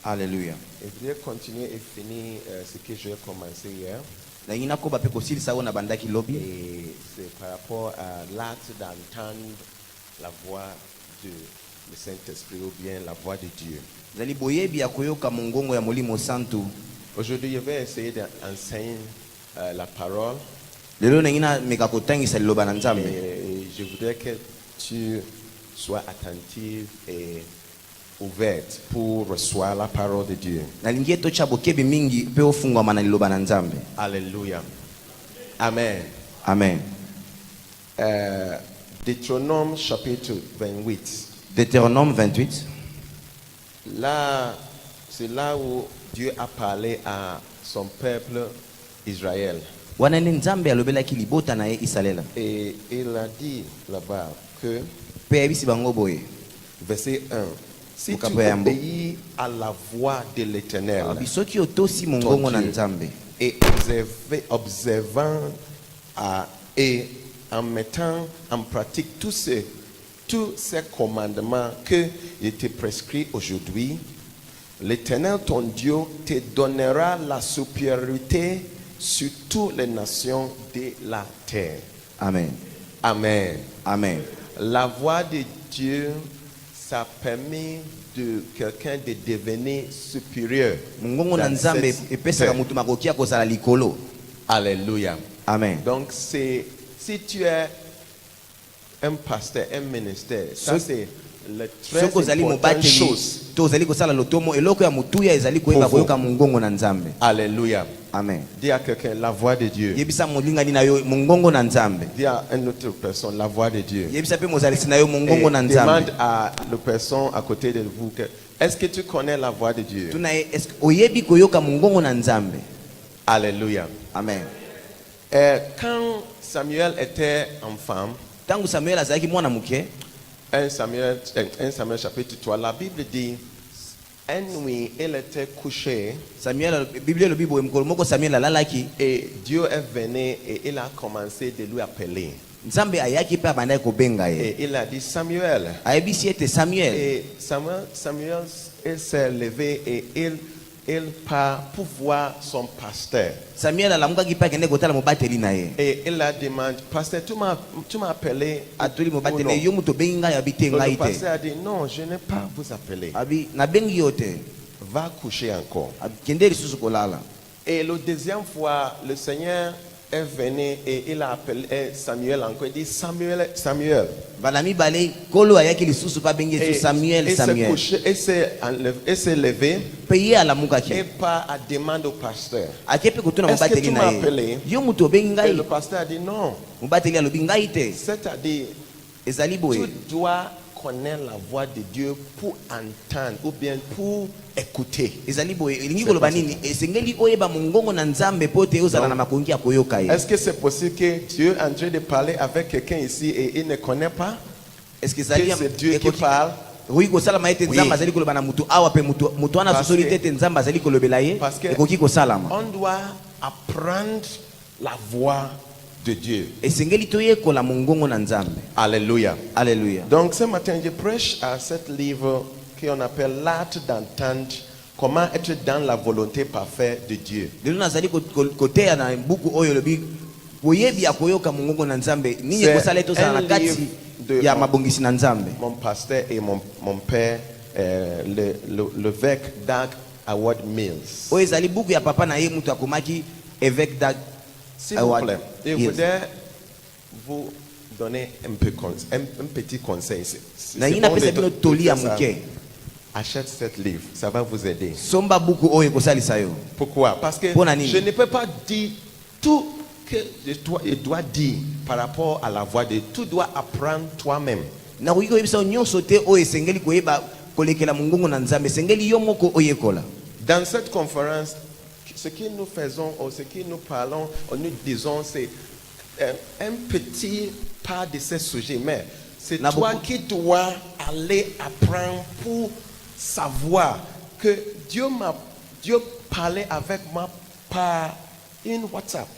Alléluia. Et je voudrais continuer et finir ce que j'ai commencé hier. Et C'est par rapport à l'acte d'entendre la voix du Saint-Esprit ou bien la voix de Dieu. Aujourd'hui, je vais essayer d'enseigner la parole. Et je voudrais que tu sois attentif et ouverte pour recevoir la parole de Dieu. Alléluia. Amen. Amen. Deutéronome chapitre 28. Deutéronome 28. Là, c'est là où Dieu a parlé à son peuple Israël. Et il a dit là-bas que, verset 1, si tu obéis à la voix de l'Éternel, ton Dieu, et observant et en mettant en pratique tous ces commandements que je te prescris aujourd'hui, l'Éternel ton Dieu te donnera la supériorité sur toutes les nations de la terre. Amen. Amen. Amen. La voix de Dieu, ça permet de quelqu'un de devenir supérieur. Alléluia. Amen. Donc si tu es un pasteur, un ministère, ça c'est la très importante chose. Alléluia. Amen. Dis à quelqu'un la voix de Dieu. Dis à une autre personne la voix de Dieu. Et demande à la personne à côté de vous que, est-ce que tu connais la voix de Dieu? Alléluia. Amen. Quand Samuel était enfant, 1 Samuel chapitre 3, la Bible dit, une nuit, il était couché, et Dieu est venu et il a commencé de lui appeler. Et il a dit Samuel. Et Samuel il s'est levé et il part pour voir son pasteur. Et il a demandé, pasteur, tu m'as appelé? Le pasteur a dit, non, je n'ai pas vous appelé. Va coucher encore. Et la deuxième fois, le Seigneur est venu et il a appelé Samuel encore. Il dit, Samuel, Samuel. Et il s'est levé et part à demander au pasteur. Est-ce que tu m'as appelé? Et le pasteur a dit non. C'est-à-dire, tu dois connaître la voix de Dieu pour entendre ou bien pour écouter. Est-ce que c'est possible que Dieu est en train de parler avec quelqu'un ici et il ne connaît pas? Est-ce que c'est Dieu qui parle? Oui. Parce qu'on doit apprendre la voix de Dieu. Alléluia. Alléluia. Donc ce matin, je prêche à ce livre qu'on appelle l'art d'entendre, comment être dans la volonté parfaite de Dieu. C'est un livre de mon pasteur et mon père, l'évêque Doug Howard Mills. S'il vous plaît, je voudrais vous donner un petit conseil. C'est bon de faire ça. Achète ce livre, ça va vous aider. Pourquoi? Parce que je ne peux pas dire tout que je dois dire par rapport à la voix de Dieu. Tu dois apprendre toi-même. Dans cette conférence, ce que nous faisons ou ce que nous parlons ou nous disons, c'est un petit pas de ce sujet, mais c'est toi qui dois aller apprendre pour savoir que Dieu parlait avec moi par une WhatsApp,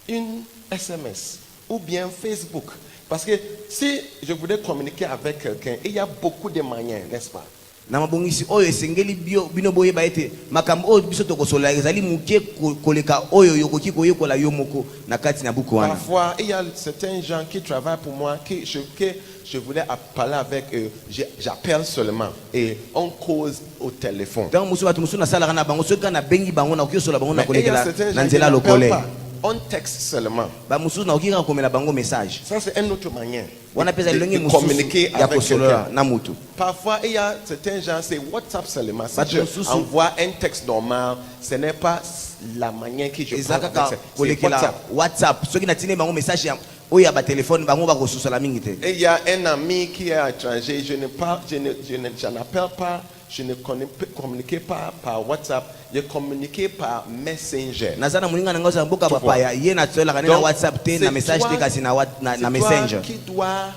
une SMS ou bien Facebook. Parce que si je voulais communiquer avec quelqu'un, il y a beaucoup de manières, n'est-ce pas? na mabongisi oyo esengeli bino boyeba ete makambo oyo biso tokosola ezali muke koleka oyo yokoki koyekola yo moko na kati na buku wana. Parfois, il y a certains gens qui travaillent pour moi, que je voulais parler avec eux. J'appelle seulement et on cause au téléphone. Donc musu batu musu na sala kana bango soka na bengi bango na koyosola bango na Mais il y a kolekela certains na gens qui nzela n'appellent lokole. pas. On texte seulement. Ba musu na okira komela bango message. Ça, c'est une autre manière Wana pesa longi de musu communiquer ya avec kosola quelqu'un. na mutu. Parfois, il y a certains gens, c'est WhatsApp seulement. Si Bah, je sous- envoie un texte normal, ce n'est pas la manière que je parle Ezaka avec c'est kolekela WhatsApp. WhatsApp soki na tine bango message ya oyo ba téléphone bango ba kosola mingi te. Et il y a un ami qui est étranger, je n'appelle pas, je ne communique pas par WhatsApp, je communique par Messenger. Nazana muninga na ngoza mboka Tu papa ya ye na tsola kana na Donc, WhatsApp te c'est na message toi- te kasi na C'est toi Messenger. qui dois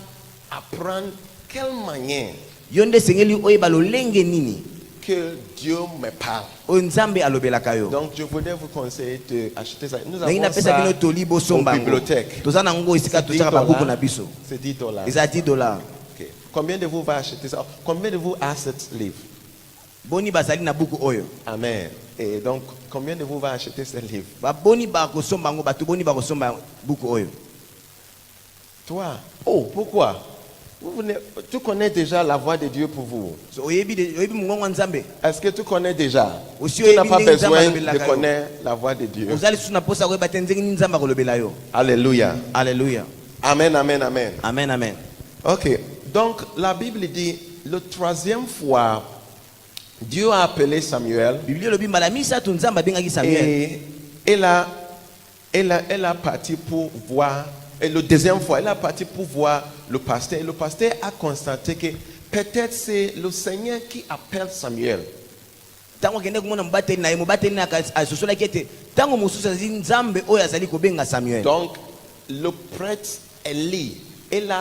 apprendre quelle manière Yo nde sengeli oyo ba lolenge nini que Dieu me parle. oyo nzambe alobelaka yo. Donc je voudrais vous conseiller d'acheter ça. Nous Na ina avons pesa ça bino toli bo aux somba ngo. bibliothèques. Toza na ngo isika C'est tochaka ba buku na $10. biso. C'est $10. Eza $10. Ok. Combien de vous va acheter ça? Combien de vous a ce livre? Boni bazali na buku oyo. Amen. Et donc, combien de vous va acheter ce livre? Ba boni ba kosomba ngo batu boni ba kosomba buku oyo. Toi. Oh, pourquoi? Tu connais déjà la voix de Dieu pour vous. So oyebi mungongo nzambe. Est-ce que tu connais déjà? Aussi, Tu n'as pas oyebi besoin nzambe alobelaka de yo. connaître la voix de Dieu. Ozali suna posa koyeba te nzengi nzambe akolobela yo. Alléluia. Alléluia. Amen, amen, amen. Amen, amen. Ok. Donc, la Bible dit, le troisième fois, Dieu a appelé Samuel Bible lobi mbala misatu nzambe abengaki Samuel. et elle a parti pour voir. Et le deuxième fois, elle a parti pour voir le pasteur. Et le pasteur a constaté que peut-être c'est le Seigneur qui appelle Samuel. Tango kende kumona mbateli na ye mubateli na asosolaki ete tango mosusu azali nzambe oyo azali kobenga Samuel. Donc, le prêtre Élie, elle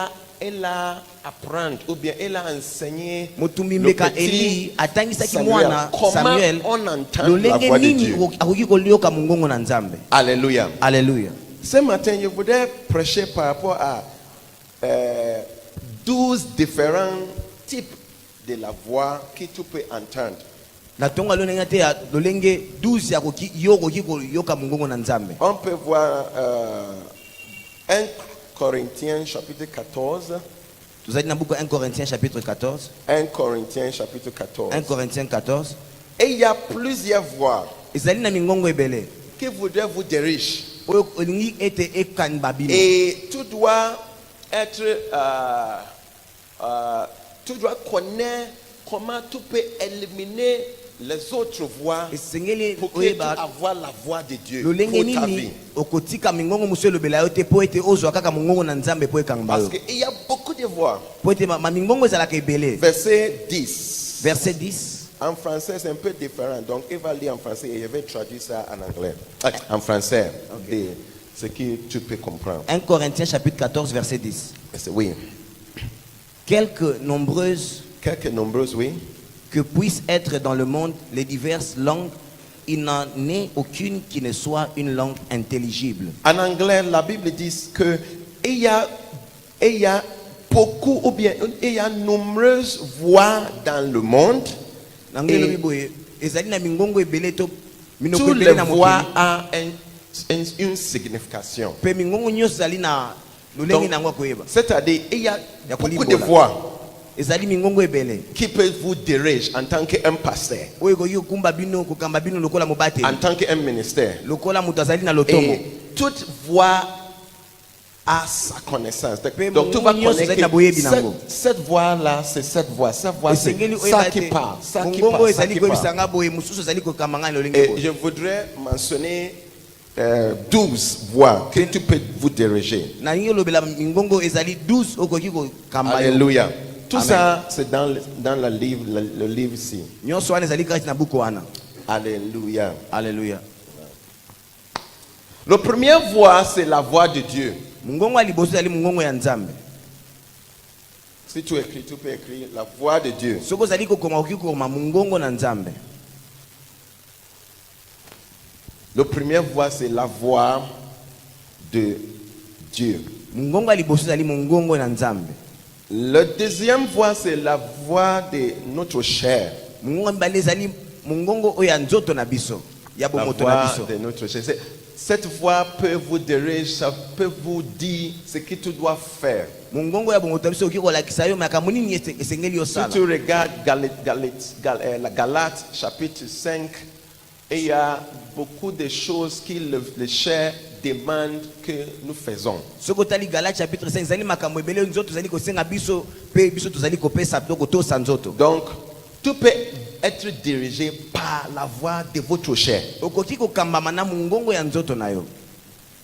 a apprendre ou bien elle a enseigné Motumbi le mbeka petit Eli atangisaki Samuel. mwana Comment Samuel on entend la lolenge voix de nini Dieu. akoki kolioka mungongo na nzambe. Alléluia. Alléluia. Ce matin, je voudrais prêcher par rapport à 12 différents types de la voix que tu peux entendre. Na tonga lonenga te ya lolenge 12 ya koki yokoki koyoka mungongo na nzambe. On peut voir 1 Corinthiens chapitre 14. Tuzali na buku 1 Corinthiens chapitre 14. 1 Corinthiens chapitre 14. 1 Corinthiens 14. Et il y a plusieurs voix Ezali na mingongo ebele. qui voudraient vous diriger. Oyo olingi ete ekan babino. Et tu dois être, tu dois connaître comment tu peux éliminer les autres voix Esengeli pour que tu oyeba avoir la voix de Dieu pour lolenge ta vie. nini okotika mingongo musu elobela yo te po ete ozwa kaka mungongo na nzambe po ekanga Parce yo. qu'il y a beaucoup de voix. Po ete ma mingongo ezalaka ebele. Verset 10. Verset 10. En français, c'est un peu différent. Donc, il va lire en français et je vais traduire ça en anglais. En français. Et ce que tu peux comprendre. 1 Corinthiens chapitre 14 verset 10. Oui. Quelques nombreuses Quelques nombreuses, oui. que puissent être dans le monde les diverses langues, il n'en est aucune qui ne soit une langue intelligible. En anglais, la Bible dit que il y a beaucoup ou bien il y a nombreuses voix dans le monde. Nangelo biboye ezali na mingongo ebele to minoko Toutes les ebele na voix mokili. ont une signification. Pe mingongo nyonso ezali na lolenge nango koyeba. C'est-à-dire, il y a Ya beaucoup de kolimbola. voix Ezali mingongo ebele. qui peuvent vous diriger en tant qu'un pasteur, Oyo koyo kumba bino kokamba bino lokola mobate. en tant qu'un ministère. Lokola mutu azali na lotombo. Et toute voix a sa connaissance. Mais Donc tu vas mon connaître Dieu, que cette voix-là, c'est cette voix. Cette voix, c'est Esengeli ça oyeba qui te. parle. Ça qui Mungongo parle. Ça ezali qui koyebisa parle. nga boye mususu ezali kokamba nga lolenge Et boye. je voudrais mentionner 12 voix que tu peux vous diriger. Na ngi lobela mingongo ezali 12 okoki kokamba yo. Alléluia. Tout Amen. ça, c'est dans le livre, le livre ici. Nyonso wana ezali kati na buku wana. Alléluia. Alléluia. La première voix, c'est la voix de Dieu. Mungongo aliboso ezali mungongo ya nzambe. Si tu écris, tu peux écrire la voix de Dieu. Soko ezali kokoma okoki kokoma mungongo na nzambe. La première voix, c'est la voix de Dieu. Mungongo aliboso ezali mungongo na nzambe. La deuxième voix, c'est la voix de notre chair. Mungongo mibale ezali mungongo oyo ya nzoto na biso ya La bomoto na voix biso. de notre chair. Cette voix peut vous diriger, ça peut vous dire ce que tu dois faire. Mungongo ya bomoto na biso oki kolakisa yo makambo nini esengeli Si osala. tu regardes la Galates chapitre 5, il y a beaucoup de choses que le chair demande que nous faisons. Soki otali Galate chapitre 5 ezali makambo ebele nzoto ezali kosenga biso pe biso tozali kopesa biloko tosa nzoto. Donc, tout peut être dirigé par la voix de votre chair. Okoki kokambama na mungongo ya nzoto na yo.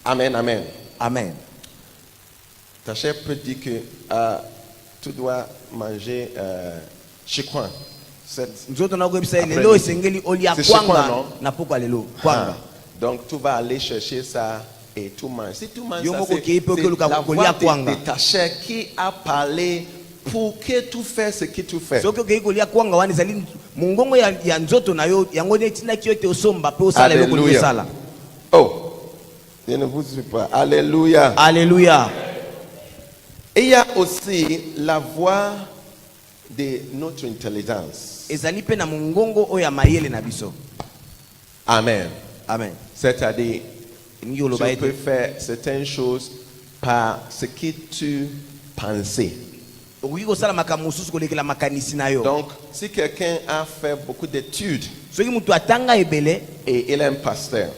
Amen, amen. Amen. Ta chair peut dire que tu dois manger chikwan. Nzoto na koyebisa lelo esengeli olia kwanga na pokwa lelo kwanga. Donc tu vas aller chercher ça et tu manges. Si tu manges ça, c'est la voix de ta chair qui a parlé pour que tu fasses ce que tu fais. Soki okeyi kolia kwanga wana ezali mungongo ya nzoto na yo yango netindaki yo ete osomba pe osala eloko olingi osala. Oh, je ne vous suis pas. Alléluia. Alléluia. Et il y a aussi la voix de notre intelligence. Ezali pe na mungongo oyo ya mayele na biso. Amen. Amen. C'est-à-dire, tu peux faire certaines choses par ce que tu pensais. Donc, si quelqu'un a fait beaucoup d'études et il est un pasteur,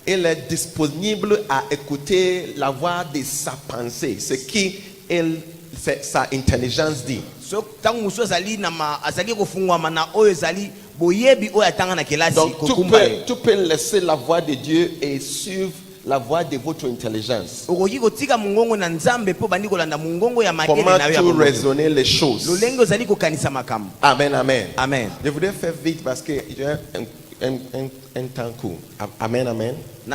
il est disponible à écouter la voix de sa pensée, ce qui sa intelligence dit. Donc tu peux laisser la voix de Dieu et suivre la voix de votre intelligence. Comment tu raisonner les choses. Amen, amen. Amen. Je voudrais faire vite parce que j'ai un temps court. Amen, amen. Et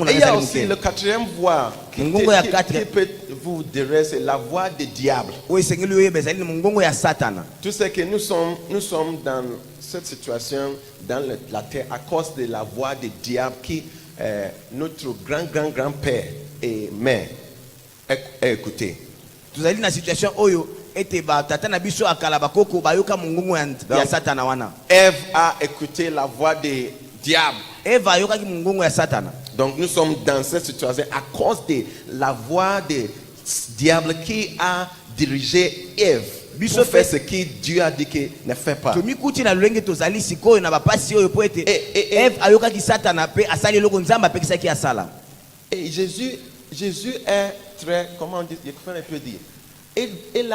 il y a aussi le quatrième voix qui peut vous dire, c'est la voix du diable. Tu sais que nous sommes dans cette situation dans la terre à cause de la voix du diable qui notre grand-père et mère a écouté. Tuzali na situation oyo ete ba tata na biso akala bakoko bayoka mungongo ya satana wana. Ève a écouté la voix du diable. Ève ayoka ki mungongo ya satana. Donc nous sommes dans cette situation à cause de la voix du diable qui a dirigé Ève. Biso fait ce que Dieu a dit que ne fait pas. Tomi kuti na lolenge tozali sikoyo na bapasi oyo po ete Ève ayoka ki satana pe asali loko nzamba pe kisaki asala. Et Jésus est très, comment on dit, je peux dire, il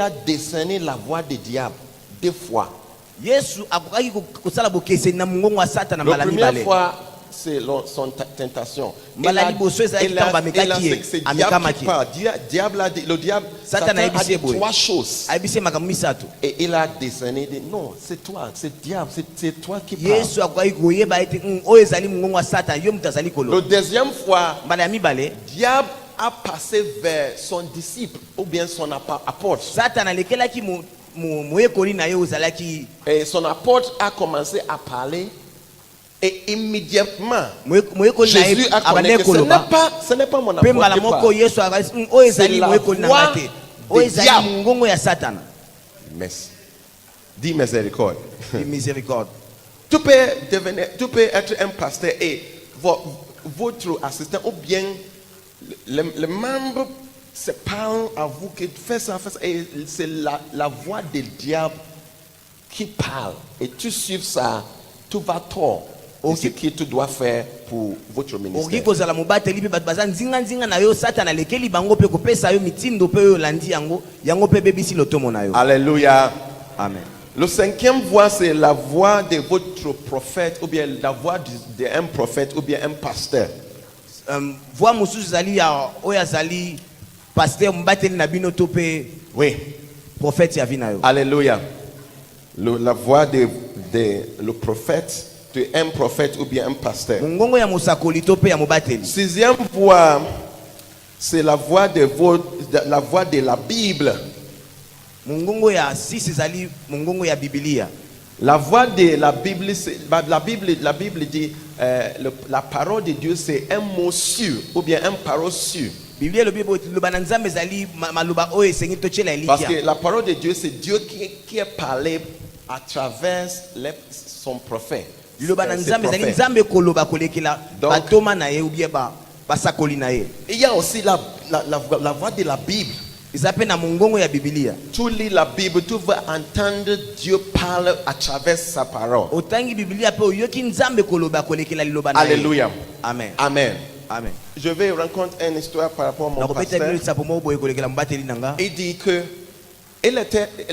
a décerné la voix du diable 2 fois. Yesu akokaki kosala bokese na mungongo wa satana La mbala mibale. première fois, c'est son tentation. Mbala liboso ezali tamba mekaki ye amekamaki. Le diable Satan a dit 3 choses. Aibise makambo misato. Et il a décerné, dit non, c'est toi, c'est diable, c'est toi qui parles. Yesu akokaki koyeba ete oyo ezali mungongo wa satana yo mutu azali kolo. La deuxième fois, mbala ya mibale, diable a passé vers son disciple ou bien son apôtre. Satan alekelaki moyekoli na ye ozalaki. Et son apôtre a commencé à parler. Et immédiatement, Jésus a connu que ce n'est pas mon apôtre qui parle. C'est la voix du diable. Merci. Dis miséricorde. Miséricorde. Tu peux être un pasteur et votre assistant ou bien le membre se parle à vous que fais ça, et c'est la voix du diable qui parle. Et tu suis ça, tu vas tort. Ce que tu dois faire pour votre ministère. Alléluia. Amen. Le 5e voix, c'est la voix de votre prophète, ou bien la voix d'un prophète, ou bien un pasteur. Voix mususu zali ya oya zali pasteur mbateli na bino to pe oui prophète ya vina yo. Alléluia. La voix de le prophète, de un prophète ou bien un pasteur. 6e voix, c'est la voix de la Bible. La voix de la Bible, la Bible dit la parole de Dieu c'est un mot sûr ou bien un parole sûr. Biblia loba na nzambe ezali maloba oyo esengi totyela Parce elikya. que la parole de Dieu, c'est Dieu qui est parlé à travers son prophète. Liloba na Ses nzambe ezali prophètes. nzambe koloba kolekela Donc- batoma na ye ubie basakoli na ye. Il y a aussi la voix de la Bible. Eza pe na mongongo ya Biblia. Tu lis la Bible, tu vas entendre Dieu parler à travers sa parole. Otangi Biblia pe oyoki nzambe koloba kolekela liloba na ye. Alléluia. Amen. Amen. Amen. Je vais raconter une histoire par rapport à mon Nakopeta pasteur. bilo sapo mo boye kolekela mbateli nanga. Il dit que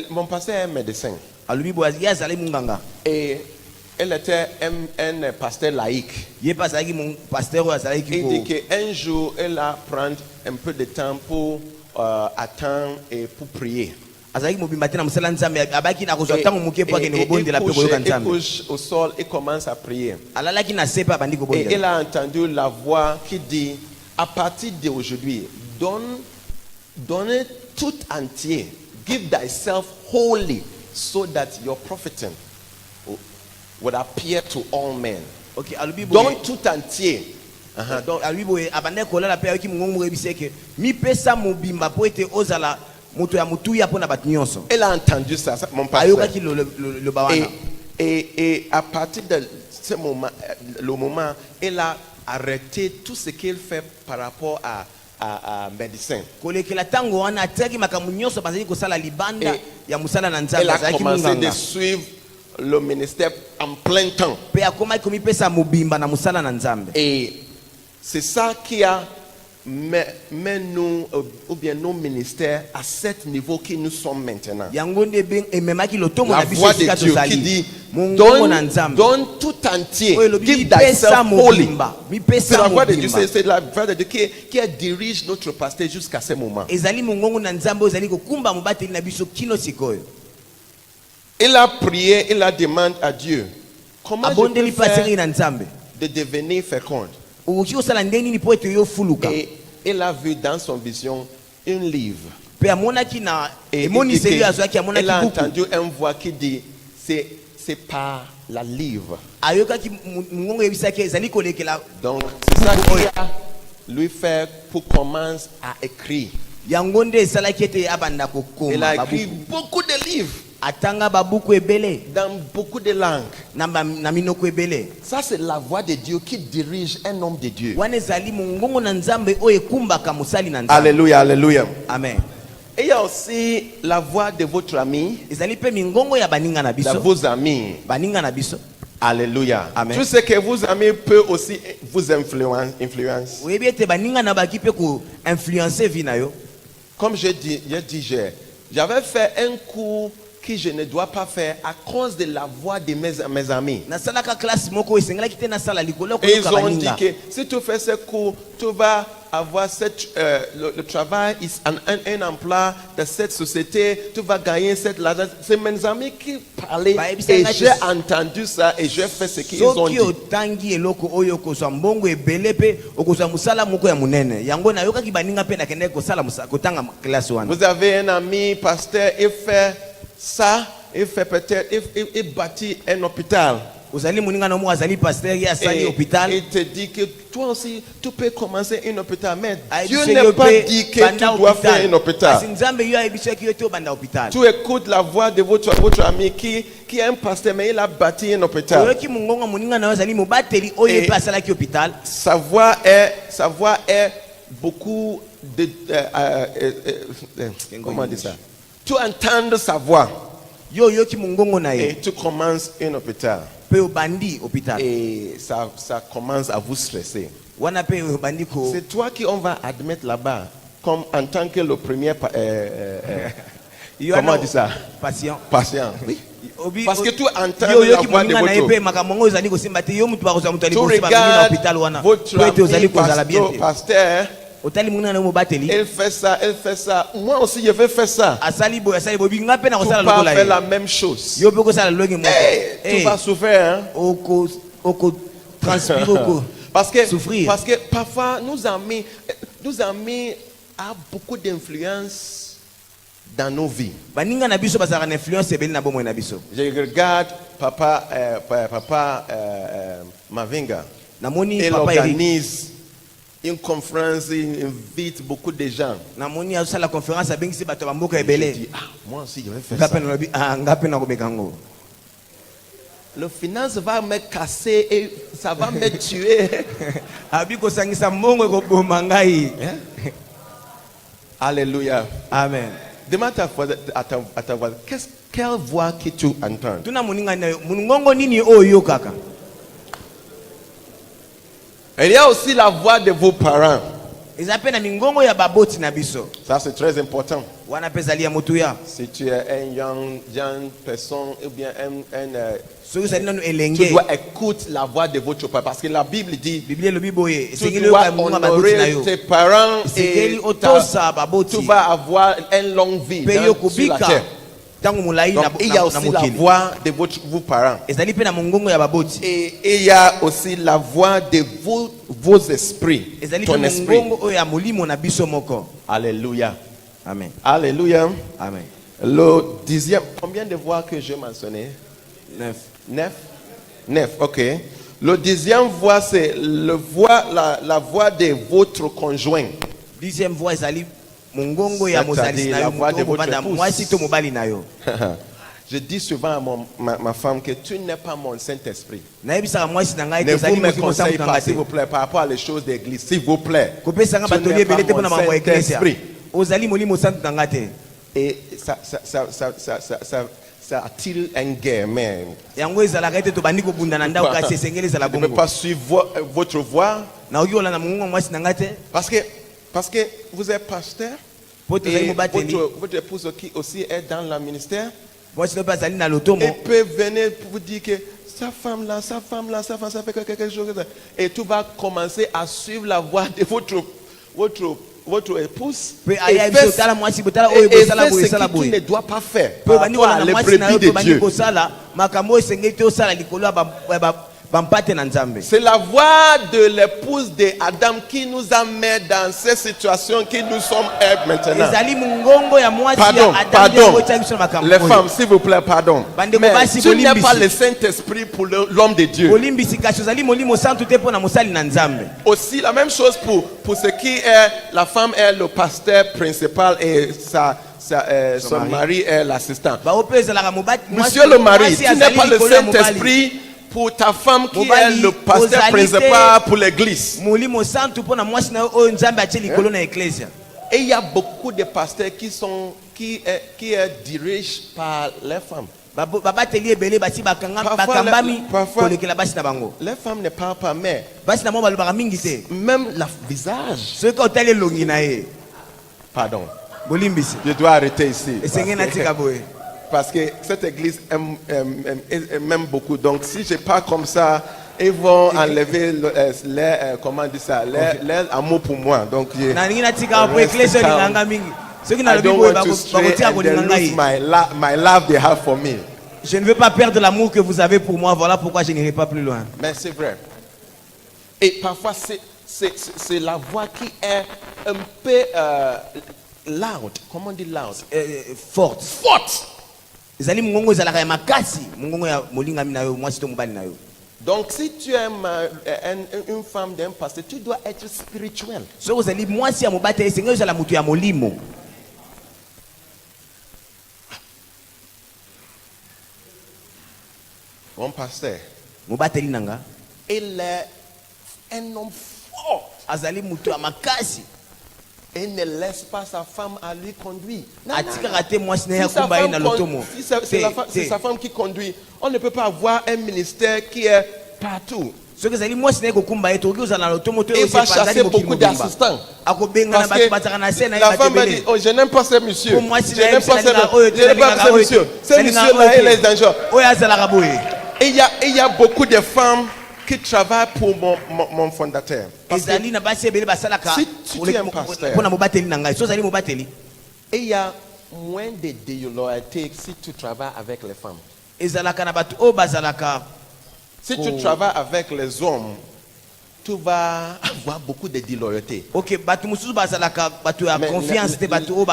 mon pasteur est un médecin Alubi bo ya zali munganga. et il était un pasteur laïque. Ye pa zali mon pasteur oyo azali Il dit ki qu'un jour, il a prendre un peu de temps pour attendre et pour prier. azali mobimba te na mosala nzambe abaki na kozwa Et- ntango moke po akende kobondela pe koyoka il nzambe. couche au sol et commence à prier. Alalaki na se pe abandi Et il kobondela. a entendu la voix qui dit, à partir d'aujourd'hui, donne tout entier, give thyself wholly, so that your profiting would appear to all men. Ok, alubi boye. Donne tout entier. Donc alubi boye abandi kolala pe ayoki mongongo mo rebise ke mipesa mobimba po ete ozala moto ya mutuya pona bato nyonso. Il a entendu ça, mon pasteur. Ayokaki le bawana. Et à partir de ce moment, le moment, il a arrêté tout ce qu'il fait par rapport à médecin. Kolekela tango wana ataki makamu nyonso bazali kosala libanda ya musala na nzambe Il a azalaki commencé de munganga. suivre le ministère en plein temps. Pe akomaki komipesa mobimba na musala na nzambe. Et c'est ça qui a mis nous, ou bien nos ministères, à ce niveau que nous sommes maintenant. Yango nde ememaki lotomo La na biso voix de esika Dieu qui tozali. dit, Mongongo na nzambe. donne tout entier, Oyo elobi give mipesa thyself wholly. mobimba. C'est Mipesa la voix de Dieu, mobimba. c'est la voix de Dieu qui dirige notre pasteur jusqu'à ce moment. Ezali mongongo na nzambe ozali kokumba mobateli na biso kino sikoyo. Il a prié, il a demandé à Dieu, comment je Abondeli peux faire paseri na nzambe. de devenir fécond. Okoki kosala ndenge nini po ete yo fuluka. Et il a vu dans son vision un livre. Pe amonaki na Et emoniseli il azwaki a amonaki buku. entendu une voix qui dit, c'est par la livre. Ayokaki mongongo yebisaki ezali kolekela Donc c'est ça qui a lui fait pour commencer à écrire. yango nde esalaki ete abanda Il kokoma a écrit babuku. beaucoup de livres Atanga babuku ebele dans beaucoup de langues. na minoko ebele. Ça, c'est la voix de Dieu qui dirige un homme de Dieu. Wana ezali mongongo na nzambe oyo ekumbaka mosali na nzambe. Alléluia, alléluia. Amen. Et il y a aussi la voix de votre ami, Ezali pe mingongo ya baninga na de biso. vos amis. Baninga na biso. Alléluia. Amen. Tout ce que vos amis peuvent aussi vous influencer. Oyebi ete baninga na baki pe ko influencer vie na yo. Comme j'ai dit, j'avais fait un cours que je ne dois pas faire à cause de la voix de mes amis. Nasalaka classe moko esengelaki te nasala likolo Et ils koyoka ont dit baninga. que si tu fais ce cours, tu vas avoir le travail, un emploi de cette société, tu vas gagner cette l'argent. C'est mes amis qui parlaient Bah, et j'ai entendu ça et j'ai fait ce qu'ils ont Soki dit. otangi eloko oyo kozwa mbongo ebele pe okozwa musala moko ya munene. Yango nayokaki baninga pe nakende kosala kotanga classe wana. Vous avez un ami pasteur, il fait ça, il fait peut-être, il bâtit un hôpital. Ozali muninga na mo azali pasteur ya sali Et hôpital. il te dit que toi aussi, tu peux commencer un hôpital. Mais Dieu Ayebiseli n'a yo pas pe dit que banda tu dois hôpital. faire un hôpital. Kasi nzambe yo ayebisaki yo te obanda hôpital. Tu écoutes la voix de votre ami qui est un pasteur, mais il a bâti un hôpital. Oyoki mongongo muninga na yo azali mobateli oyo Et- pe asalaki hôpital. Sa voix est beaucoup de... comment dire ça? Tu entends sa voix Yo oyoki mongongo na et ye tu commences un hôpital. pe obandi hôpital. Et ça commence à vous stresser. Wana pe obandi ko C'est toi qui on va admettre là-bas comme en tant que le premier yo comment wana on dit ça? patient. Patient. Oui. Obi- Parce que tu entends yo la yoki voix de moninga na ye votre... pe makambo ngo ozali kosimba te yo mutu bakozwa mutu ali Tu kosimba na regardes hôpital wana. votre Po ete ozali ami kozala bien te. pasteur, Otali moninga na yo mobateli. il fait ça. Moi aussi, je vais faire ça. Asali boy binga pe na Tu kosala vas lokola faire ye. la même chose. Yo pe kosala longi moko. Tu vas souffrir, hein? Oko transpire oko. Parce que Souffrir. parfois, nos amis ont beaucoup d'influence dans nos vies. Baninga na biso bazala na influence ebeli na bomoi na biso. Je regarde papa Mavinga. Namoni Il papa Eric. organise une conférence, il invite beaucoup de gens. namoni azosala conférence abengisi bato ya bamboka Je ebele dis, ah, moi aussi je vais faire ça. ngape nalobi ngape nakobeka yango Le finance va me casser et ça va me tuer. abi kosangisa mbongo ekoboma ngai Alléluia. amen Demande à ta voix, quelle voix que tu entends? tuna moninga na yo mongongo nini oyo kaka Il y a aussi la voix de vos parents. eza mpe na mingongo ya baboti na biso Ça c'est très important. wana mpe ezali ya motuya Si tu es un young personne ou bien soki ozali nano tu elenge dois écouter la voix de votre père parce que la Bible dit biblia elobi boye tu esengeli dois oyoka mongongo ya baboti na honorer yo tes parents esengeli et otosa tu baboti vas avoir une longue vie mpe yo sur la kobika terre. ntango molai Donc, il y a na aussi la mokili voix de vos parents. ezali mpe na mongongo ya baboti Et il y a aussi la voix de vos esprits. ezali Ton mpe esprit. mongongo oyo ya molimo na biso moko Alléluia. amen Alléluia. amen Le 10e, combien de voix que j'ai mentionné? 9 9, ok. Le 10e voix, c'est la voix de votre conjoint. 10e voix ezali mongongo ya mozalisi na la yo voix de votre okobanda épouse. mwasi to mobali na yo Je dis souvent à ma femme que tu n'es pas mon Saint-Esprit. nayebisaka mwasi na ngai Ne tozali vous me mosi conseillez mosantu na pas, nga s'il te vous plaît, par rapport à les choses d'église, s'il vous plaît. kopesanga Tu batoli n'es pas ebele te mpona mon makambo ya eklesia Saint-Esprit. ozali molimo mosantu na nga te Et ça attire une guerre, mais yango ezalaka ete tobandi kobunda na ndako kasi esengeli ezala je ne peux bongo pas suivre votre voix nakoki kolanda mongongo ya mwasi na nga te parce que vous êtes pasteur po tozali et mobateli votre épouse qui aussi est dans le ministère. mwasi no mpe azali na lotomo Et peut venir pour vous dire que sa femme là, ça fait quelque chose. Et tu vas commencer à suivre la voix de votre épouse. mpe Et aya faire biso tala mwasi botala oyo bosala boye esala ce qu'il ne boye doit pas faire. mpe Par obandi rapport à kolanda les mwasi na yo brebis mpe de obandi Dieu. kosala makambo oyo esengeli te osala likolo ya bampate na nzambe C'est la voix de l'épouse d'Adam qui nous a mis dans cette situation qui nous sommes maintenant. ezali mongongo ya mwasi Pardon, ya Adam pardon. nde okotia biso na makambo Les oyo. femmes, s'il vous plaît, pardon. Bandeko Mais basi, tu n'es bolimbisi. pas le Saint-Esprit pour l'homme de Dieu. olimbisi kasi ozali molimo santu te mpo na mosali na nzambe Aussi, la même chose pour ce qui est, la femme est le pasteur principal et son mari est l'assistant. bao mpe ezalaka Monsieur le mari, tu n'es pas le Saint-Esprit pour ta femme qui est le pasteur principal pour l'église. molimo santu mpo na mwasi na yo oyo nzambe atie likolo na eklesia Et il y a beaucoup de pasteurs qui est dirigés par les femmes. babateli ebele basi bakambami parfois- kolekela basi na bango Les femmes ne parlent pas, mais basi na mo balobaka mingi te même le visage. soki otali elongi na ye Pardon, bolimbisi je dois arrêter ici. esengeli natika boye Parce que cette église m'aime beaucoup. Donc si je pars comme ça, ils vont enlever comment dire ça, leur amour pour moi. Donc nalingi natika po Rest eklesia calm. olinganga mingi soki I nalobi don't boye want to stray bakotika and then kolinganga lose ye my love they have for me. je ne veux pas perdre l'amour que vous avez pour moi voilà pourquoi je n'irai pas plus loin Mais c'est vrai. Et parfois c'est la voix qui est un peu loud. Comment on dit loud? forte Forte. ezali mongongo ezalaka ya makasi mongongo ya molingami na yo mwasi to mobali na yo Donc si tu es une femme d'un pasteur, tu dois être spirituel. soki ozali mwasi ya mobateli esengeli ozala moto ya molimo Mon pasteur, mobateli na nga il est un homme fort. azali moto ya makasi Il ne laisse pas sa femme à lui conduire. Non, non, atikaka te mwasi na ye Si sa akumba ye femme na con- lotomo si c'est Te, c'est te. sa femme qui conduit, on ne peut pas avoir un ministère qui est partout. soki ezali mwasi na ye kokumba ye tokoki ozala na lotomo to Il va chasser beaucoup d'assistants. akobengana Parce bato bazalaka na se na que ye la bato femme va dire, ebele oh, je n'aime pas ce monsieur. Po mwasi Je na ye n'aime pas biso nalingaka oyo te, je n'aime pas nalingaka ce oyo te. monsieur. Ce Nalingaka monsieur-là, oyo il te. est dangereux. oyo azalaka boye Et il y a beaucoup de femmes qui travaillent pour mon fondateur. Parce que ezali na basi ebele basalaka Si tu es un pasteur. mpo na mobateli na ngai so ozali mobateli il y a moins de déloyauté si tu travailles avec les femmes. ezalaka na bato oyo bazalaka Si tu travailles avec les hommes, tu vas avoir beaucoup de déloyauté. ok bato mosusu bazalaka bato ya Mais confiance te bato oyo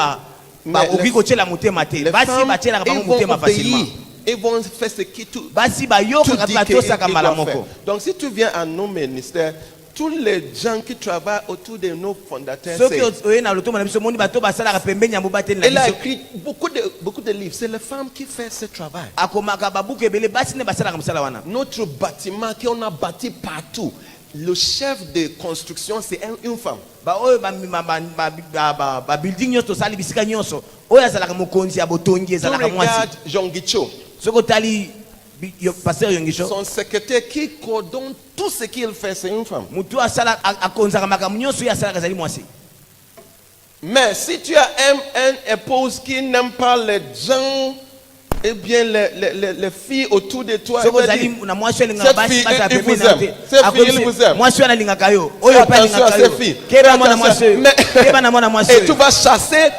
mais bakoki les- kotiela motema te Les basi femmes, batielaka bango ils vont motema facilement obéir. Ils vont faire ce qui tout basi tu bayokaka dis mpe qu'ils batosaka mbala doivent faire. moko Donc si tu viens à nos ministères, tous les gens qui travaillent autour de nos fondateurs, Ceux qui ont na loto na biso moni bato basalaka pembeni ya bobateli na il a biso. écrit beaucoup de livres. C'est les femmes qui font ce travail. Akomaka babuku ebele basi ne basalaka mosala wana. Notre bâtiment qu'on a bâti partout, le chef de construction, c'est une femme. Ba oyo ba building nyonso tosali bisika nyonso. Oyo azalaka mokonzi ya botongi Tu ezalaka mwasi. regardes Jongicho, Soko tali pasteur Yongisho. son secrétaire qui coordonne tout ce qu'il fait, c'est une femme. Mutu asala akonzaka makambo nyonso ya asalaka ezali mwasi. Mais si tu as une épouse qui n'aime pas les gens, eh bien les filles autour de toi, Soko elle va zali dire, na mwasi alinga cette basi fille, basi il vous pembeni na aime. te. Cette fille, il vous aime. Mwasi analinga yo. Fais Oyo pa attention à alingaka ces yo. filles. Keba mwana Fais mwasi. attention. Keba na mwana mwasi. Et tu vas chasser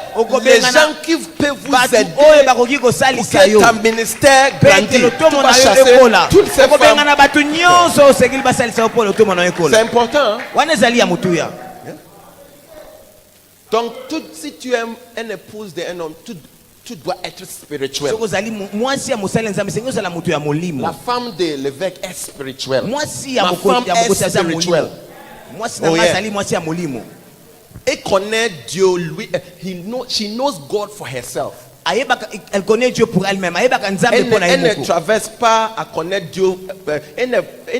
les gens qui peuvent vous Batu aider oyo bakoki pour kosalisa que yo. ta ministère grandisse. Pete lotomo Tu vas na yo chasser ekola. toutes ces femmes. Okobengana batu nyonso osengeli basalisa yo po lotomo na yo C'est ekola. important. Hein? Wana ezali ya mutuya. Donc, si tu aimes une épouse d'un homme, tu dois être spirituel. Soko zali mwasi ya mosali nzambe sengi osala mutu ya molimo. La femme de l'évêque est spirituelle. Mwasi ya Ma femme mokonzi ya est mokonzi aza spirituelle. molimo. Mwasi na Oh, nga yeah. azali mwasi ya molimo. Elle connaît Dieu, lui. She knows God for herself. Elle connaît Dieu pour elle-même. Ayebaka nzambe po na Elle ne yemoko. traverse pas à connaître Dieu. Elle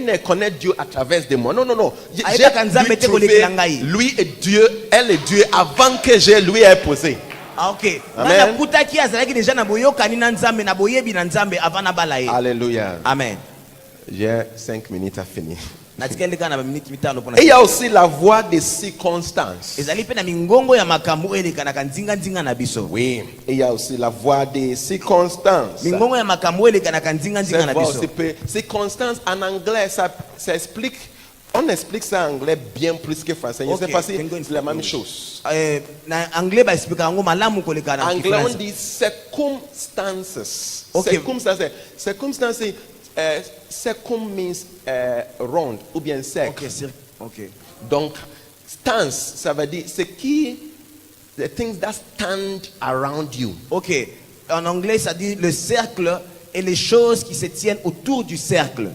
ne connaît Dieu à travers des mots. Non, non, non. J'ai Nzambe te trouvé kolekela ngai. lui et Dieu, elle est Dieu avant que je lui ai posé. Ah, ok. Amen. Nana kutaki azalaki déjà na boyokani na nzambe na boyebi na nzambe avant na bala ye. Alléluia. Amen. J'ai 5 minutes à finir. Natikeli kana ba minute mitano pona. Et il y a aussi la voix des circonstances. Ezali pe na mingongo ya makambo eleka na nzinga nzinga na biso. Oui. Et il y a aussi la voix des circonstances. Mingongo ya makambo eleka na nzinga nzinga na Cette voix biso. aussi peut- circonstances en anglais, ça explique. On explique ça en anglais bien plus que français. Je ne Ok, sais pas si can go in c'est la même English. chose. Na anglais ba explica yango malamu koleka na En anglais, on Kifaransa. dit circumstances. Ok. Circumstances. Circumstances, circum means round ou bien cercle. Ok, sir. Ok. Donc, stance, ça veut dire ce qui, the things that stand around you. Ok. En anglais, ça dit le cercle et les choses qui se tiennent autour du cercle.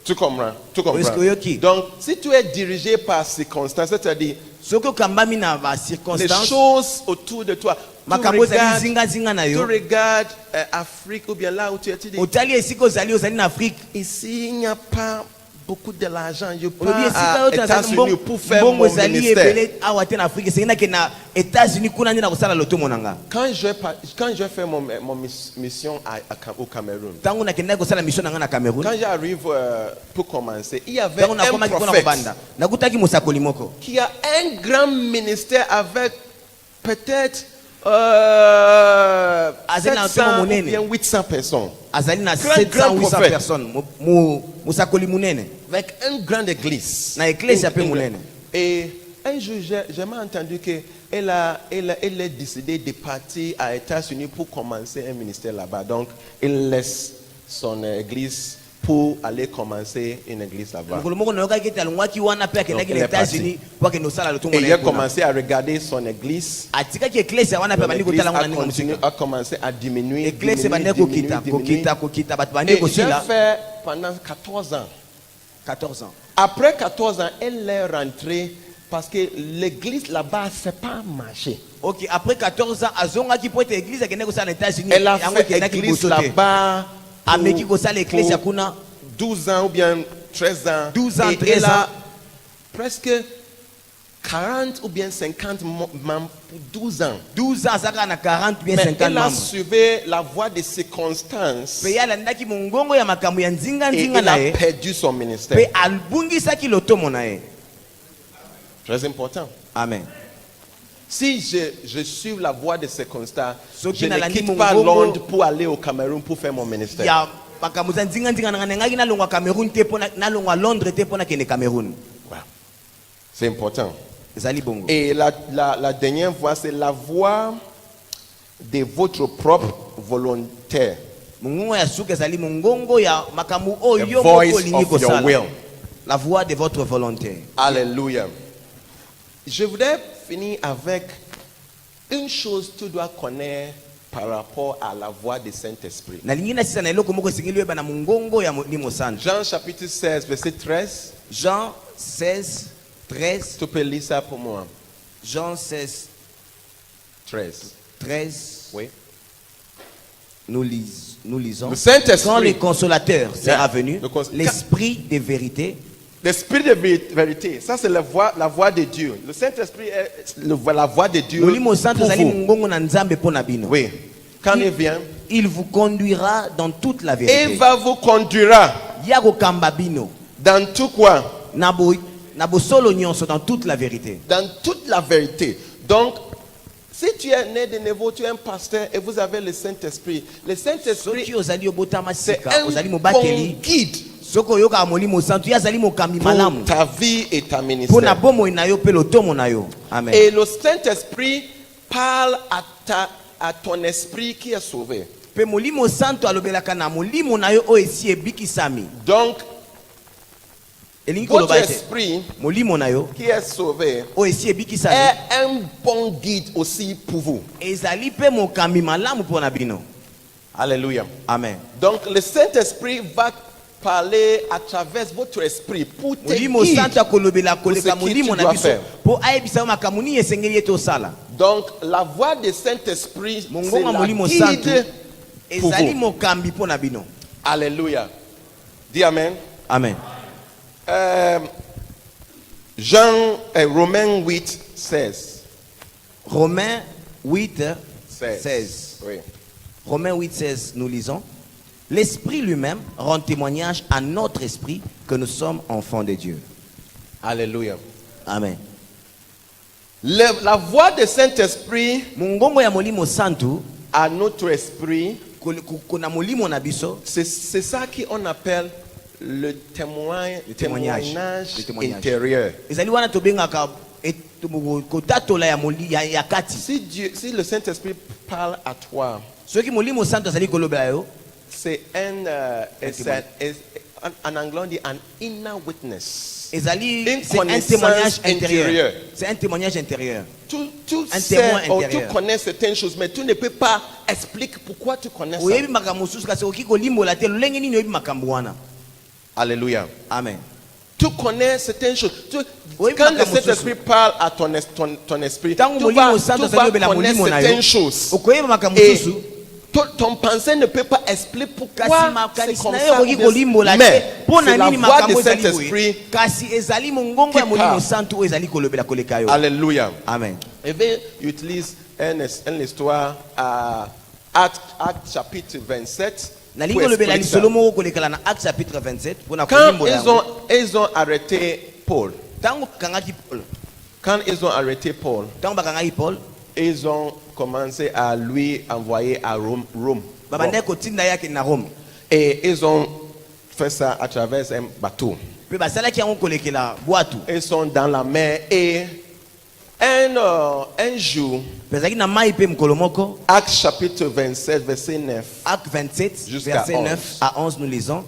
Tu comprends? Tu comprends? Est-ce que yoki? Donc, si tu es dirigé par circonstances, c'est-à-dire Soko kambami na ba les circonstances. choses autour de toi. Tu Makambo ezali regardes, zinga zinga na tu yo. regardes Afrique ou bien là où tu es, tu dis, Otali esika ozali ozali na Afrique. ici, il n'y a pas beaucoup de l'argent. Je Olobi pars esika à oyo tozali États-Unis pour faire mbongo mon ezali ministère. ebele awa te na Afrique. Esengi nake na États-Unis kuna nde na kosala lotomo na nga. Quand je fais mon mission au Cameroun, Tango nakendaki kosala mission na nga na Cameroun. quand j'arrive pour commencer, il y avait Tango un nakomaki mpona prophète kobanda. Nakutaki mosakoli moko. qui a un grand ministère avec peut-être Azali na 700 ntomo ou monene. bien 800 personnes. Azali na Grand 700 800 prophète. personnes. Mosakoli munene. Avec une grande église. Na église ya pe Une- munene. Et un jour, j'ai entendu qu'elle a décidé de partir aux États-Unis pour commencer un ministère là-bas. Donc, il laisse son église pour aller commencer une église là-bas. Mokolo moko nayokaki ete alongwaki wana pe akendaki Donc, na il est parti. États-Unis po akende kosala lotongo Et na il a ye kuna. commencé à regarder son église. Atikaki église ya wana pe bandi L'église kotala ngo na a ndenge continué, mosika. a commencé à diminuer. Église diminuer, bandi kokita diminuer. kokita bato bandi Et j'ai kosila fait pendant 14 ans. 14 ans. Après 14 ans, elle est rentrée parce que l'église là-bas, c'est pas marché. Ok, après 14 ans azongaki po ete église akende kosala na États-Unis. Elle a yango fait ekendaki l'église liboso te. là-bas. Ameki kosala église ya pour kuna 12 ans ou bien 13 ans. 12 ans, Et 13 elle ans. a presque 40 ou bien 50 membres pour 12 ans. 12 ans azaka na 40 bien Mais 50 elle a membres. suivi la voie des circonstances Pe alandaki mongongo ya makambo ya nzinga et nzinga elle na a ye. perdu son ministère. Pe albungisaki lotomo na ye. Très important. Amen. Si je suis la voie des circonstances, So je qui n'a ne la quitte ni pas mongongo- Londres pour aller au Cameroun pour faire mon ministère. Ya makambo za nzinga nzinga na ngaki na longwa Cameroun te pona na longwa Londres te pona kende Cameroun. Wow. C'est important. Ezali bongo. Et la dernière voie, c'est la voie de votre propre volontaire. Mongongo ya suka ezali mongongo ya makambo oyo The yo voice moko lingi of your kosala. will. La voix de votre volonté. Alléluia. Je voudrais finir avec une chose que tu dois connaître par rapport à la voix du Saint-Esprit. Na lingi na sisa na eloko moko esengeli oyeba na mongongo ya Molimo Santo. Jean chapitre 16, verset 13. Jean 16, 13. Tu peux lire ça pour moi. Jean 16, 13. 13. Oui. Nous lisons. Le Saint-Esprit. Quand le consolateur sera venu, Le cons- l'esprit de vérité, L'esprit de vérité, ça c'est la voix de Dieu. Le Saint-Esprit est la voix de Dieu Molimo Santo pour zali vous. mungongo na nzambe pona bino. Oui. Quand il vient, Il vous conduira dans toute la il vérité. va vous conduire Yago kamba bino. dans tout quoi? Nabo solo nyonso dans toute la vérité. Dans toute la vérité. Donc, si tu es né de nouveau, tu es un pasteur et vous avez le Saint-Esprit. Le Saint-Esprit, Soki ozali obotama c'est sika, un ozali bon mobateli. guide Soko yoka molimo santo yazali mokambi malamu. pour ta vie et ta Pona ministère. bomo inayo pe lotomo na yo. Amen. Et le Saint-Esprit parle à ton esprit qui est sauvé. Pe molimo santo alobelaka na molimo na yo o esi ebikisami. Donc, Elingi votre koloba ete esprit molimo na yo qui est sauvé o esi ebikisami. est un bon guide aussi pour vous. Ezali pe mokambi malamu pona bino. Alléluia. Amen. Donc, le Saint-Esprit va parler à travers votre esprit pour te Molimo guider. santo akolobela koleka Pour ce qui molimo tu na dois biso faire. po ayebisa yo makambo nini esengeli ete osala. Donc, la voix du Saint-Esprit, c'est Mongonga la molimo santo guide pour ezali vous. mokambi pona bino. Alléluia. Dis Amen. Amen. Romains 8, 16. Romains 8, 16. 16. Oui. Romains 8, 16, nous lisons. L'Esprit lui-même rend témoignage à notre esprit que nous sommes enfants de Dieu. Alléluia. Amen. La voix du Saint-Esprit Mungongo ya molimo santu à notre esprit, kuna molimo na biso c'est ça qu'on appelle le témoignage. témoignage Le témoignage. intérieur. ezali wana tobengaka kotatola ya kati. Si le Saint-Esprit parle à toi, Soki molimo santu azali kolobela yo c'est en anglais on dit an inner witness. ezali Une c'est un connaissance témoignage intérieure. intérieur. C'est un témoignage intérieur. Tu Un sais témoin ou tu intérieur. connais certaines choses, mais tu ne peux pas expliquer pourquoi tu connais ça. Oyebi makambo mosusu kasi okoki kolimbola te lolenge nini oyebi makambo wana. Alléluia. Amen. Tu connais certaines choses. Oui, Quand le makambo Saint-Esprit parle à ton esprit, tu Tango vas molimo santo azali obela connaître molimo na yo certaines choses. okoyeba makambo Et mosusu ton pensée ne peut pas expliquer pourquoi kasi c'est makanisi comme na yo ça. okoki kolimbola te Mais mpona c'est la nini voix makambo du ezali boye Saint-Esprit. kasi ezali mongongo ya qui molimo parle. santo oyo ezali kolobela koleka yo. Alléluia. Amen. Et bien, utilise une histoire à Actes chapitre 27. nalingi pour kolobela expliquer ça. lisolo moko kolekala na Acte chapitre 27 mpona Quand kolimbola yango. ils ont arrêté Paul, Tango bakangaki Paul, quand ils ont arrêté Paul, tango bakangaki Paul ils ont commencé à lui envoyer à Rome. babandaki kotinda yake na Rome Et ils ont fait ça à travers un bateau. mpe basalaki yango kolekela bwatu Ils sont dans la mer et un jour, bezalaki na mai mpe mokolo moko. Actes chapitre 27, verset 9, Acte 27 Jusqu'à verset 11. 9 à 11 nous lisons.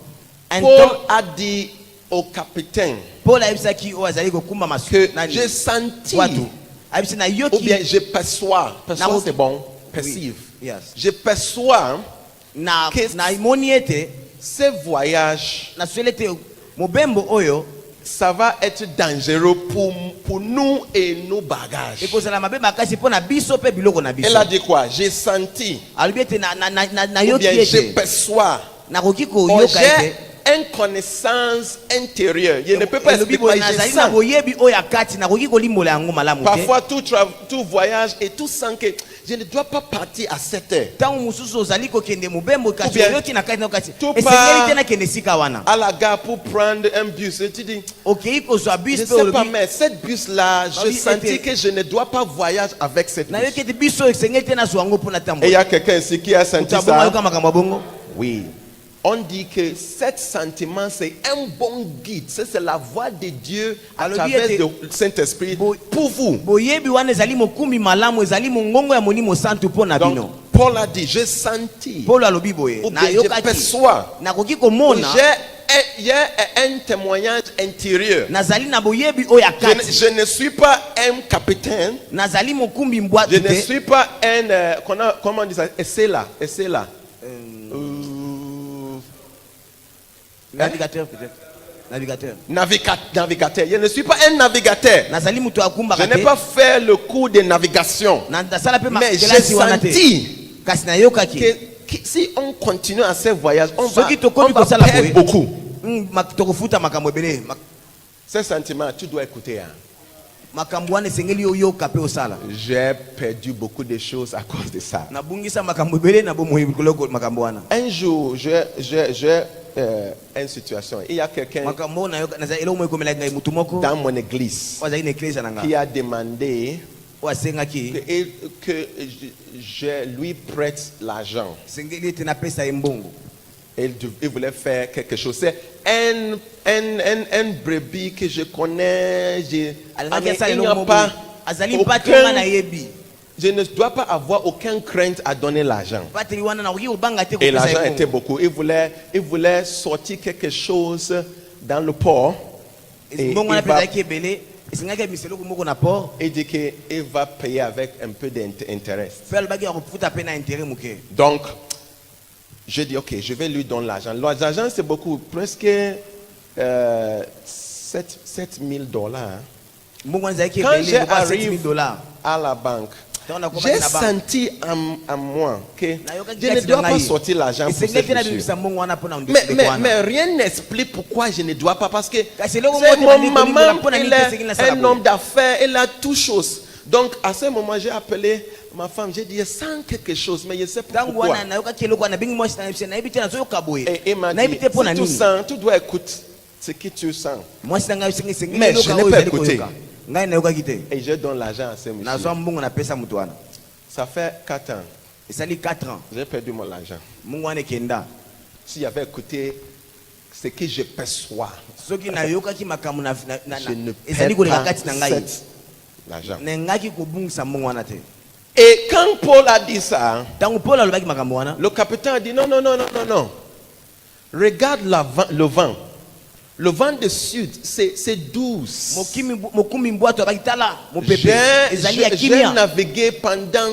Un Paul temps a dit au capitaine Paul ayebisaki oyo azali kokumba que nani j'ai senti, bwatu ayebisi na ou bien yoki je perçois, perçois c'est bon, perceive. yes. Je perçois na Qu'est-ce- na imoni ete ce voyage, na soli ete mobembo oyo ça va être dangereux pour nous et nos bagages. ekozala mabe makasi mpo na biso mpe biloko na biso. Elle a dit quoi? J'ai senti, alobi ete na ou yoki bien je ete perçois. nakoki Oh, koyoka j'ai ete une connaissance intérieure. Je ne peux pas elobi expliquer, boye mais je nazali na sens. boyebi oyo ya kati nakoki kolimbola yango malamu te. Parfois, tout voyage et tout sent que je ne dois pas partir à 7 heures. ntango mosusu ozali kokende mobembo Ou kasi bien, oyoki na kati na kati tout esengeli part- te nakende esika wana À la gare pour prendre un bus. Et tu dis, okei kozwa je bus ne mpe sais pas, olobi mais cette bus-là, Bah je oui, sentis était- que je ne dois pas voyager avec cette bus. nayoki ete biso esengeli te nazwa yango mpo na Et il y tambola a quelqu'un ici qui a senti tabongo ça. ayoka makambo ya bongo. Oui. On dit que cet sentiment, c'est un bon guide. C'est la voix de Dieu à Alors, travers dit- le Saint-Esprit Bo- pour vous. boyebi wana ezali mokumbi malamu ezali mongongo ya molimo santu mpo na Donc, bino. Paul a dit, j'ai senti, Paul alobi boye ou bien je nayokaki perçois, nakoki komona il y a un témoignage intérieur. nazali na boyebi oyo ya kati Je ne suis pas un capitaine, nazali mokumbi je mbwatu ne te suis pas un, comment on dit ça, essai là. navigateur peut-être navigateur. Navigateur. Je ne suis pas un navigateur. Nazali mutu akumba Je n'ai pas fait le cours de navigation. Mais j'ai senti kasi nayokaki que si on continue à ce voyage, on soki va tokomi kosala perdre beaucoup. tokofuta makambo ebele Ce sentiment, tu dois écouter. Hein. makambo wana esengeli oyoka pe osala. J'ai perdu beaucoup de choses à cause de ça. nabungisa makambo ebele na bomoi koloko makambo wana. Un jour, j'ai une situation. Il y a quelqu'un makambo nayoka nazali eloko mokomela ngai mutu moko dans mon église wazali na église nanga qui a demandé wasengaki que je lui prête l'argent. sengeli ete napesa ye mbongo. Il voulait faire quelque chose. C'est un brebis que je connais. Il n'y a pas je ne dois pas avoir aucune crainte à donner l'argent. Et l'argent était beaucoup. Il voulait sortir quelque chose dans le port. Et il dit qu'il va payer avec un peu d'intérêt. Donc, je dis, ok, je vais lui donner l'argent. L'argent, c'est beaucoup, presque 7 000 dollars. Quand j'arrive à la banque, j'ai senti en moi que je ne dois pas sortir l'argent pour cette monsieur. Mais rien n'explique pourquoi je ne dois pas. Parce que c'est mon maman, il est un homme d'affaires, il a toutes choses. Donc, à ce moment, j'ai appelé ma femme, j'ai dit, je sens quelque chose, mais je ne sais pas pourquoi. Et il m'a dit, si tu sens, tu dois écouter ce que tu sens. Mais je n'ai pas écouté. Et je donne l'argent à ce monsieur. Ça fait 4 ans. J'ai perdu mon argent. Si j'avais écouté ce que je perçois, je ne perds pas l'argent. Et quand Paul a dit ça, le capitaine a dit non. Regarde le vent. Le vent du sud, c'est douce. J'ai navigué pendant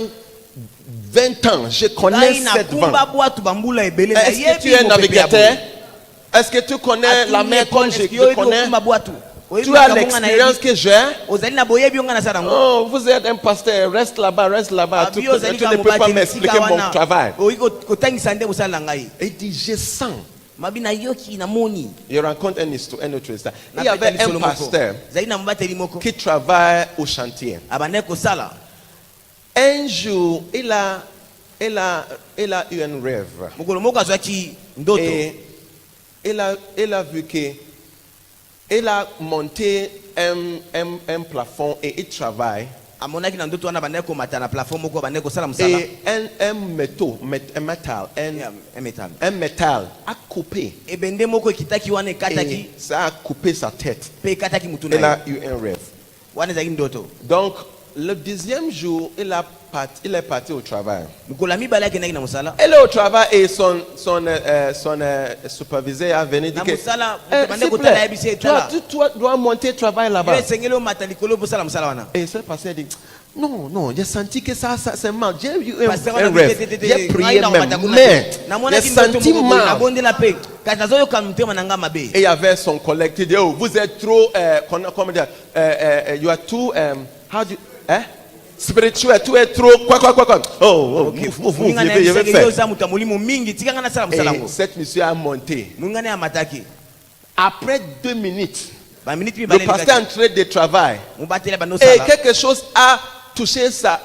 20 ans. Je connais cette vent. Est-ce que tu es navigateur? Est-ce que tu connais la mer comme je connais? Tu as l'expérience que j'ai. Oh, vous êtes un pasteur, reste là-bas. Tu ne peux pas m'expliquer mon travail. Il dit, je sens. Je rencontre un autre histoire. Il y avait un pasteur qui travaille au chantier. Un jour, il a eu un rêve. Et il a vu que il a monté un plafond et il travaille. Et un métal a coupé. Et ça a coupé sa tête. Il a eu un rêve. Donc, le 10e jour, il est parti au travail. Il est au travail et son superviseur a venu dire que tu dois monter le travail là-bas. Et ce pasteur dit, non, j'ai senti que ça c'est mal. J'ai eu un rêve. J'ai prié même. Mais j'ai senti mal. Et il y avait son collègue qui dit, oh, vous êtes trop, comment dire, you are too, how do you, spirituel, tu es trop quoi. Oh, je vais faire. Et cette monsieur a monté. Après 2 minutes, le pasteur est entré de travail. Et quelque chose a touché son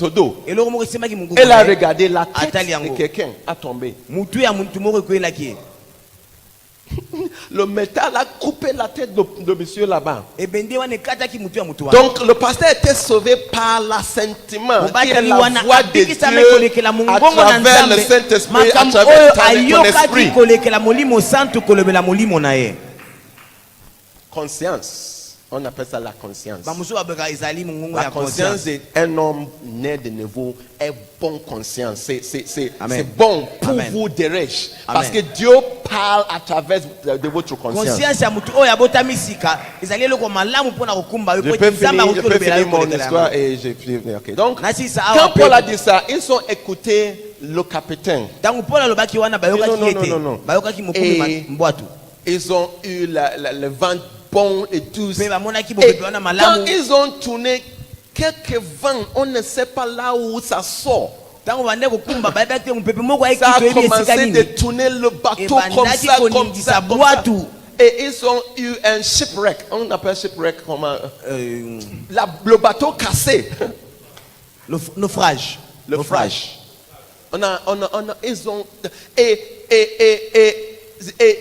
dos. Elle a regardé la tête de quelqu'un a tombé. Le métal a coupé la tête de monsieur là-bas. Donc le pasteur était sauvé par l'assentiment qui est la voix de Dieu à travers le Saint-Esprit, à travers ton esprit. Conscience. On appelle ça la conscience. La conscience est un homme né de nouveau, est bon conscience. C'est bon pour vous des riches. Parce que Dieu parle à travers de votre conscience. Je peux finir mon histoire et je finis. Okay. Donc, quand Paul a dit ça, ils ont écouté le capitaine. Non. ils ont eu le vent bon et tout. Mpe bamonaki Et bopepe wana quand malamu. ils ont tourné quelques vents, on ne sait pas là où ça sort. Ntango bande kokumba bayeba te mopepe moko ayeki Ça a toyebi esika commencé de nini. tourner le bateau comme Ebandaki ça, comme koningisa ça, comme ça. bwatu. Et ils ont eu un shipwreck. On appelle shipwreck comment? Le bateau cassé. Naufrage. Le naufrage. Ils ont. Et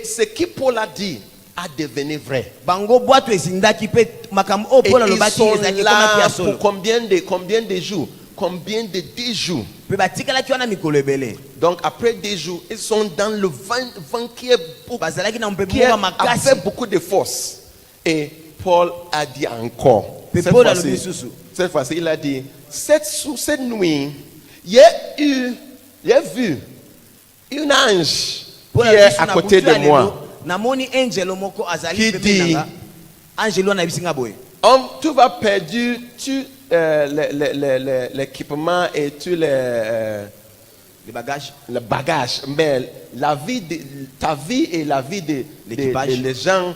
ce qui Paul a dit a devenu vrai. Bango bwatu esindaki pe makambo o Et Paul ils alobaki sont ezaki komaki là ya pour solo. combien de jours? Combien de 10 jours? Pe batikalaki wana mikolo ebele. Donc après 10 jours, ils sont dans le vent qui est Bazalaki na mopepe qui moko makasi. avait beaucoup de force. Et Paul a dit encore. Pe Cette Paul fois-ci, alobi susu. cette fois-ci, il a dit, cette nuit, j'ai vu une ange Paul qui alobi est susu à na côté butu de ya lelo, moi. namoni angelo moko azali Qui pembeni dit- nanga. Angelo wana bisinga boye. Tu vas perdre l'équipement et tous Les bagages. le bagage, mais ta vie et la vie L'équipage. des gens,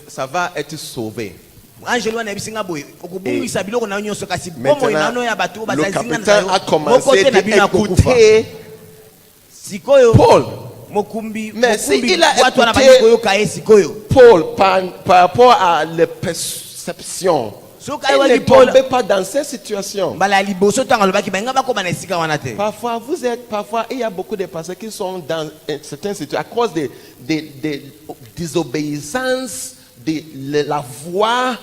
ça va être sauvé. Angelo wana bisinga boye. Okubungisa biloko na nyonso kasi bomo Maintenant, inano ya bato le bazali zinga capitaine na a yo. commencé Moko te na bino akokufa. d'écouter Sikoyo Paul. mokumbi Mais si il a watu wana écouté- bandi koyoka ye sikoyo. Paul par rapport à la perception. Soki Il ne ayebaki Paul tombait pas dans cette situation. mbala ya liboso ntango alobaki balinga bakóma na esika wana te. Parfois, il y a beaucoup de personnes qui sont dans certaines situations à cause de désobéissance de la voix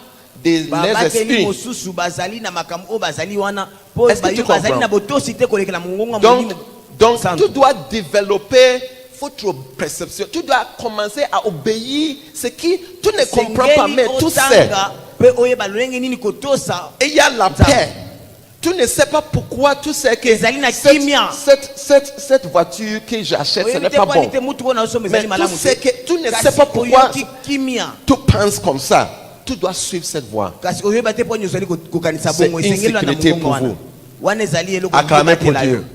des Babateli esprits. mosusu bazali na makambo oyo bazali wana po Est-ce que tu bazali comprends? na botosi te kolekela mongongo Donc tu dois développer votre perception. Tu dois commencer à obéir ce qui tu ne comprends pas, mais tu sais. pe oyeba lolenge nini kotosa. Et il y a la paix. Tu ne sais pas pourquoi tu sais que Ezali na kimia. cette voiture que j'achète, ce n'est pas bon. Mais tu sais que tu ne sais pas pourquoi kimia. tu penses comme ça. Tu dois suivre cette voie. Kasi oyeba te po nyozali kokanisa C'est bongo une esengeli na sécurité mongongo pour wana. vous. Wana ezali eloko Acclamez pour kobatela yo. Dieu.